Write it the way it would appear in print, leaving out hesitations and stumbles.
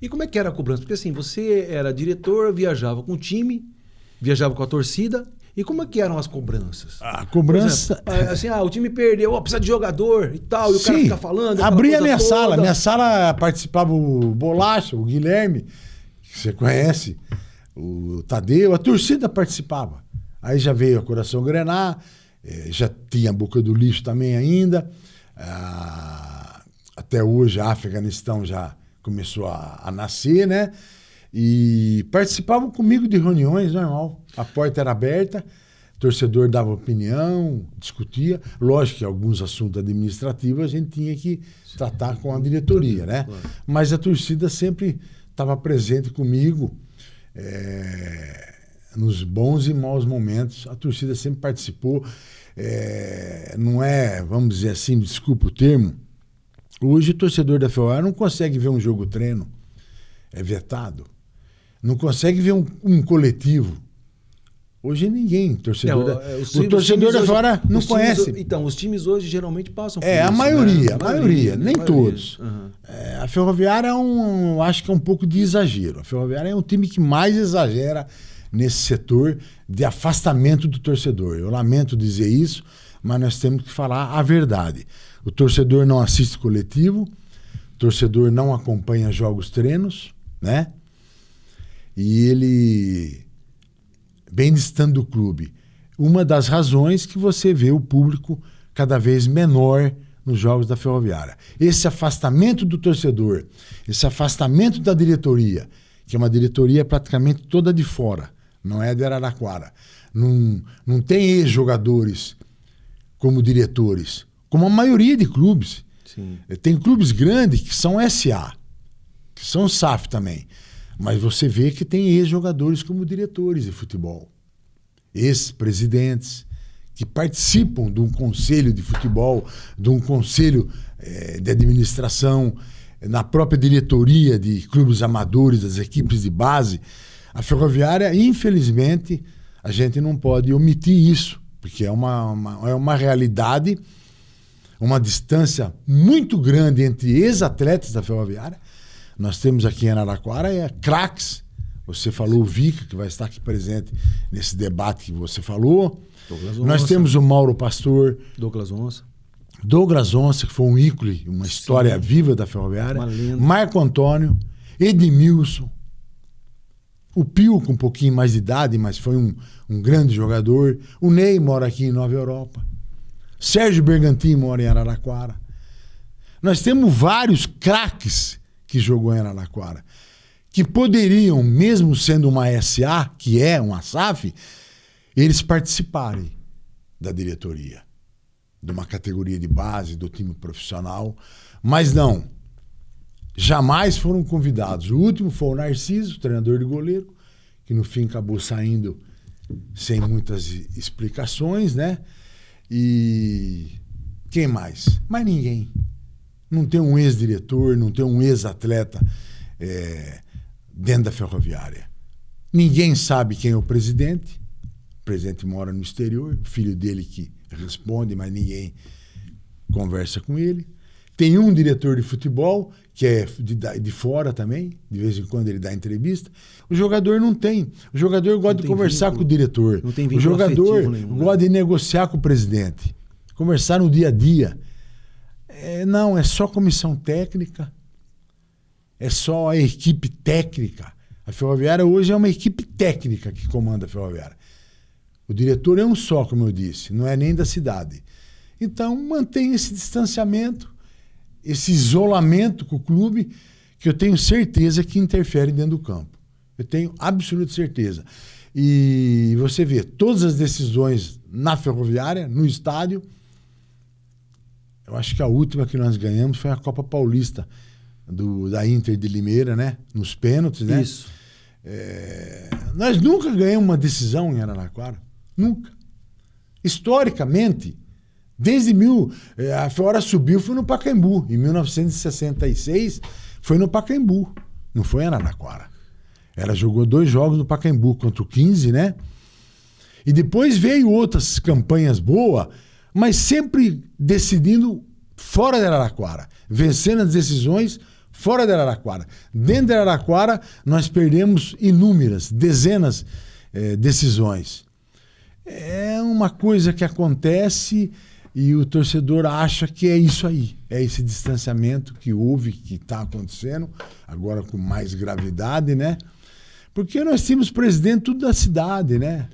E como é que era a cobrança? Porque assim, você era diretor, viajava com o time, viajava com a torcida. E como é que eram as cobranças? A cobrança... Por exemplo, assim, o time perdeu, precisa de jogador e tal, e o cara fica falando... Abria a minha sala. Minha sala participava o Bolacha, o Guilherme, que você conhece, o Tadeu, a torcida participava. Aí já veio a Coração Grená, já tinha a Boca do Lixo também ainda. Até hoje a Afeganistão já começou a nascer, né? E participavam comigo de reuniões, normal. A porta era aberta, o torcedor dava opinião, discutia. Lógico que alguns assuntos administrativos a gente tinha que tratar com a diretoria, né? Mas a torcida sempre estava presente comigo, nos bons e maus momentos. A torcida sempre participou. Não é, vamos dizer assim, desculpa o termo, hoje o torcedor da Ferroviária não consegue ver um jogo-treino, é vetado. Não consegue ver um coletivo. Hoje ninguém, o torcedor da Ferroviária não conhece. Então, os times hoje geralmente passam por isso. A maioria, nem todos. Uhum. A Ferroviária acho que é um pouco de exagero. A Ferroviária é um time que mais exagera nesse setor de afastamento do torcedor. Eu lamento dizer isso, mas nós temos que falar a verdade. O torcedor não assiste coletivo, o torcedor não acompanha jogos treinos, né? E ele, bem distante do clube, uma das razões que você vê o público cada vez menor nos jogos da Ferroviária. Esse afastamento do torcedor, esse afastamento da diretoria, que é uma diretoria praticamente toda de fora, não é de Araraquara. Não tem ex-jogadores como diretores, como a maioria de clubes. Sim. Tem clubes grandes que são SA, que são SAF também. Mas você vê que tem ex-jogadores como diretores de futebol. Ex-presidentes que participam de um conselho de futebol, de um conselho de administração, na própria diretoria de clubes amadores, das equipes de base. A Ferroviária, infelizmente, a gente não pode omitir isso, porque é uma realidade, uma distância muito grande entre ex-atletas da Ferroviária. Nós temos aqui em Araraquara craques. Você falou o Vica, que vai estar aqui presente nesse debate que você falou. Nós temos o Mauro Pastor. Douglas Onça, que foi um ícone, uma história viva da Ferroviária. Marco Antônio, Edmilson. O Pio, com um pouquinho mais de idade, mas foi um grande jogador. O Ney mora aqui em Nova Europa. Sérgio Bergantin mora em Araraquara. Nós temos vários craques que jogou em Araraquara, que poderiam, mesmo sendo uma SA, que é uma SAF, eles participarem da diretoria, de uma categoria de base, do time profissional, mas não, jamais foram convidados. O último foi o Narciso, treinador de goleiro, que no fim acabou saindo sem muitas explicações, né? E quem mais? Mais ninguém. Não tem um ex-diretor, não tem um ex-atleta dentro da Ferroviária. Ninguém sabe quem é o presidente. O presidente mora no exterior, o filho dele que responde, mas ninguém conversa com ele. Tem um diretor de futebol, que é de fora também, de vez em quando ele dá entrevista. O jogador não tem. O jogador gosta de conversar com o diretor. O jogador gosta de negociar com o presidente. Conversar no dia a dia. Não, é só comissão técnica, é só a equipe técnica. A Ferroviária hoje é uma equipe técnica que comanda a Ferroviária. O diretor é um só, como eu disse, não é nem da cidade. Então mantém esse distanciamento, esse isolamento com o clube, que eu tenho certeza que interfere dentro do campo. Eu tenho absoluta certeza. E você vê todas as decisões na Ferroviária, no estádio. Eu acho que a última que nós ganhamos foi a Copa Paulista da Inter de Limeira, né? Nos pênaltis, né? Isso. Nós nunca ganhamos uma decisão em Araraquara. Nunca. Historicamente, desde a Ferroviária subiu, foi no Pacaembu. Em 1966, foi no Pacaembu. Não foi em Araraquara. Ela jogou 2 jogos no Pacaembu contra o 15, né? E depois veio outras campanhas boas, mas sempre decidindo fora de Araraquara, vencendo as decisões fora de Araraquara. Dentro de Araraquara, nós perdemos inúmeras, dezenas decisões. É uma coisa que acontece e o torcedor acha que é isso aí. É esse distanciamento que houve, que está acontecendo, agora com mais gravidade, né? Porque nós tínhamos presidente tudo da cidade, né?